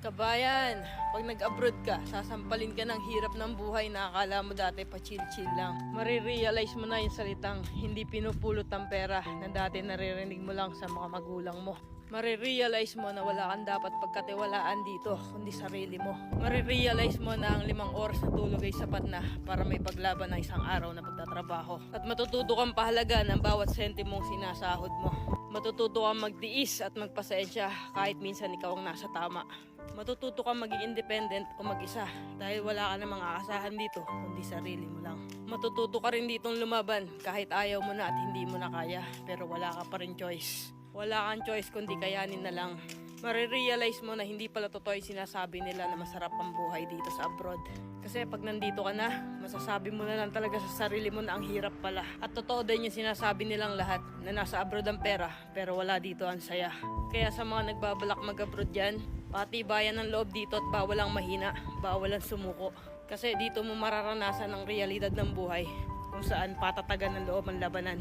Kabayan, pag nag-abroad ka, sasampalin ka ng hirap ng buhay na akala mo dati pa chill-chill lang. Marirealize mo na yung salitang hindi pinupulot ang pera na dati naririnig mo lang sa mga magulang mo. Marirealize mo na wala kang dapat pagkatiwalaan dito, kundi sarili mo. Marirealize mo na ang 5 oras na tulog ay sapat na para may paglaban ng isang araw na pagtatrabaho. At matututo kang pahalaga ng bawat sentimong sinasahod mo. Matututo kang magtiis at magpasensya kahit minsan ikaw ang nasa tama. Matututo kang maging independent o mag-isa dahil wala ka namang aasahan dito kundi sarili mo lang. Matututo ka rin ditong lumaban kahit ayaw mo na at hindi mo na kaya pero wala ka pa rin choice. Wala kang choice kundi kayanin na lang. Marirealize mo na hindi pala totoo yung sinasabi nila na masarap ang buhay dito sa abroad. Kasi pag nandito ka na, masasabi mo na lang talaga sa sarili mo na ang hirap pala. At totoo din yung sinasabi nilang lahat na nasa abroad ang pera pero wala dito ang saya. Kaya sa mga nagbabalak mag-abroad dyan, patibayan ng loob dito at bawal ang mahina, bawal ang sumuko. Kasi dito mo mararanasan ang realidad ng buhay kung saan patatagan ng loob ang labanan.